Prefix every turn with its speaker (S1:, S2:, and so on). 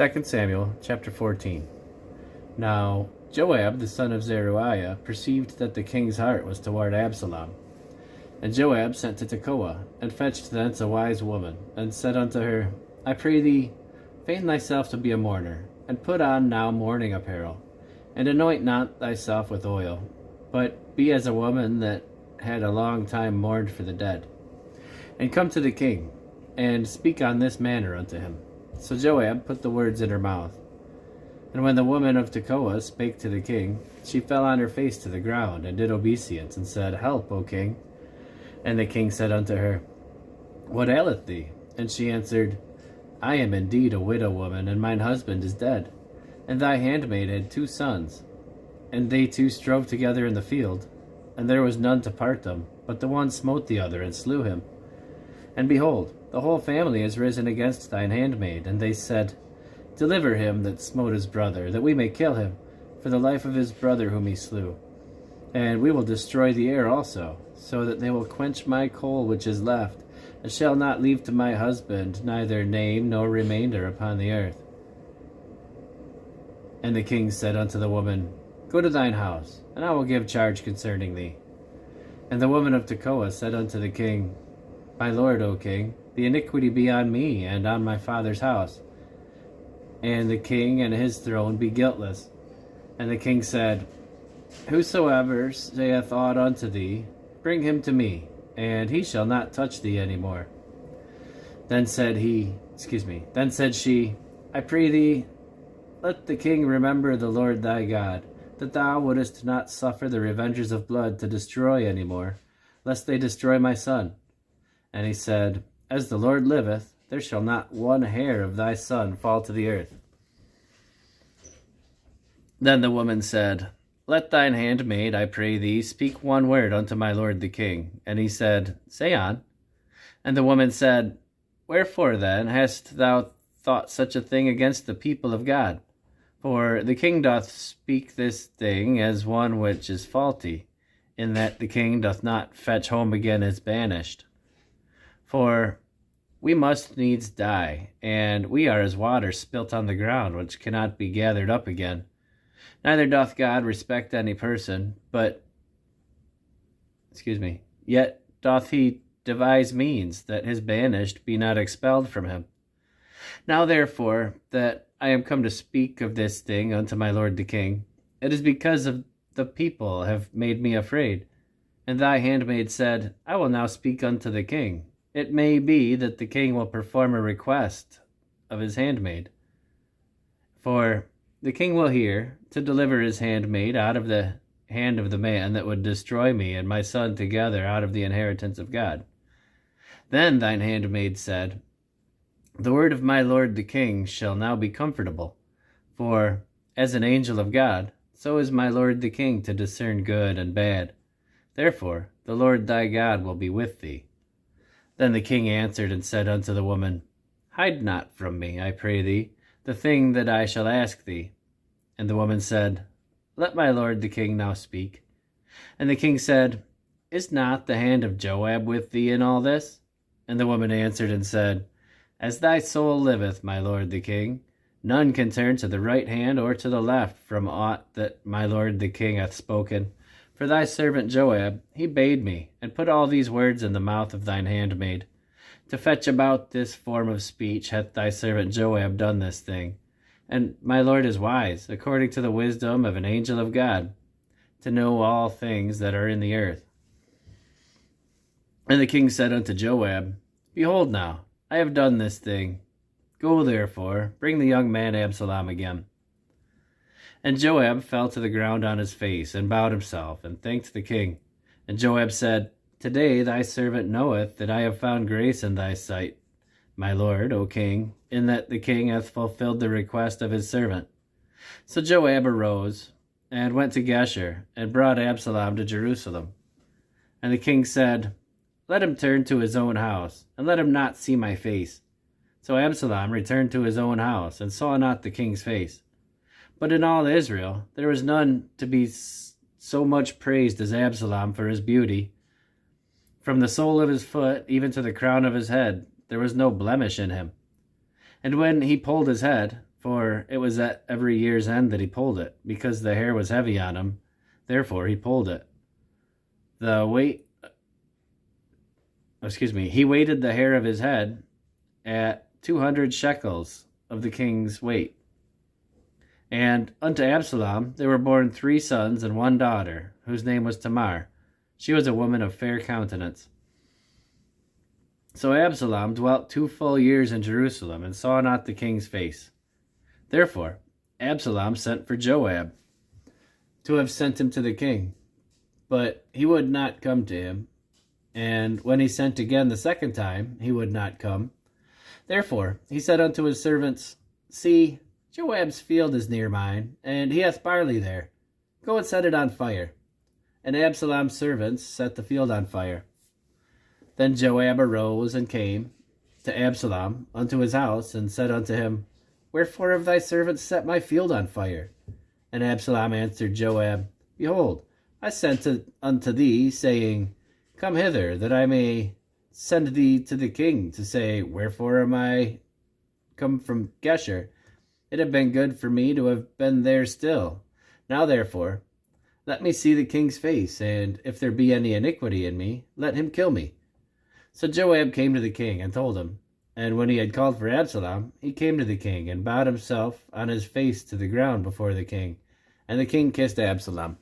S1: 2 Samuel chapter 14. Now Joab the son of Zeruiah perceived that the king's heart was toward Absalom. And Joab sent to Tekoa, and fetched thence a wise woman, and said unto her, I pray thee, feign thyself to be a mourner, and put on now mourning apparel, and anoint not thyself with oil, but be as a woman that had a long time mourned for the dead. And come to the king, and speak on this manner unto him. So Joab put the words in her mouth. And when the woman of Tekoa spake to the king, she fell on her face to the ground, and did obeisance, and said, Help, O king. And the king said unto her, What aileth thee? And she answered, I am indeed a widow woman, and mine husband is dead. And thy handmaid had 2 sons, and they 2 strove together in the field, and there was none to part them, but the one smote the other, and slew him. And behold, the whole family is risen against thine handmaid, and they said, Deliver him that smote his brother, that we may kill him, for the life of his brother whom he slew. And we will destroy the heir also, so that they will quench my coal which is left, and shall not leave to my husband neither name nor remainder upon the earth. And the king said unto the woman, Go to thine house, and I will give charge concerning thee. And the woman of Tekoa said unto the king, My lord, O king, the iniquity be on me and on my father's house, and the king and his throne be guiltless. And the king said, Whosoever saith aught unto thee, bring him to me, and he shall not touch thee any more. Then said she, I pray thee, let the king remember the Lord thy God, that thou wouldest not suffer the revengers of blood to destroy any more, lest they destroy my son. And he said, As the Lord liveth, there shall not one hair of thy son fall to the earth. Then the woman said, Let thine handmaid, I pray thee, speak one word unto my lord the king. And he said, Say on. And the woman said, Wherefore then hast thou thought such a thing against the people of God? For the king doth speak this thing as one which is faulty, in that the king doth not fetch home again his banished. For we must needs die, and we are as water spilt on the ground, which cannot be gathered up again. Neither doth God respect any person, yet doth he devise means that his banished be not expelled from him. Now therefore, that I am come to speak of this thing unto my lord the king, it is because of the people have made me afraid. And thy handmaid said, I will now speak unto the king. It may be that the king will perform a request of his handmaid. For the king will hear to deliver his handmaid out of the hand of the man that would destroy me and my son together out of the inheritance of God. Then thine handmaid said, The word of my lord the king shall now be comfortable, for as an angel of God, so is my lord the king to discern good and bad. Therefore the Lord thy God will be with thee. Then the king answered and said unto the woman, Hide not from me, I pray thee, the thing that I shall ask thee. And the woman said, Let my lord the king now speak. And the king said, Is not the hand of Joab with thee in all this? And the woman answered and said, As thy soul liveth, my lord the king, none can turn to the right hand or to the left from aught that my lord the king hath spoken. For thy servant Joab, he bade me, and put all these words in the mouth of thine handmaid. To fetch about this form of speech hath thy servant Joab done this thing. And my lord is wise, according to the wisdom of an angel of God, to know all things that are in the earth. And the king said unto Joab, Behold now, I have done this thing. Go therefore, bring the young man Absalom again. And Joab fell to the ground on his face, and bowed himself, and thanked the king. And Joab said, Today thy servant knoweth that I have found grace in thy sight, my lord, O king, in that the king hath fulfilled the request of his servant. So Joab arose, and went to Geshur, and brought Absalom to Jerusalem. And the king said, Let him turn to his own house, and let him not see my face. So Absalom returned to his own house, and saw not the king's face. But in all Israel there was none to be so much praised as Absalom for his beauty. From the sole of his foot even to the crown of his head there was no blemish in him. And when he pulled his head, for it was at every year's end that he pulled it, because the hair was heavy on him. Therefore he pulled it. He weighted the hair of his head at 200 shekels of the king's weight. And unto Absalom there were born 3 sons and 1 daughter, whose name was Tamar. She was a woman of fair countenance. So Absalom dwelt 2 full years in Jerusalem, and saw not the king's face. Therefore Absalom sent for Joab, to have sent him to the king. But he would not come to him. And when he sent again the 2nd time, he would not come. Therefore he said unto his servants, See, Joab's field is near mine, and he hath barley there. Go and set it on fire. And Absalom's servants set the field on fire. Then Joab arose and came to Absalom unto his house, and said unto him, Wherefore have thy servants set my field on fire? And Absalom answered Joab, Behold, I sent unto thee, saying, Come hither, that I may send thee to the king, to say, Wherefore am I come from Geshur? It had been good for me to have been there still. Now therefore, let me see the king's face, and if there be any iniquity in me, let him kill me. So Joab came to the king, and told him. And when he had called for Absalom, he came to the king, and bowed himself on his face to the ground before the king. And the king kissed Absalom.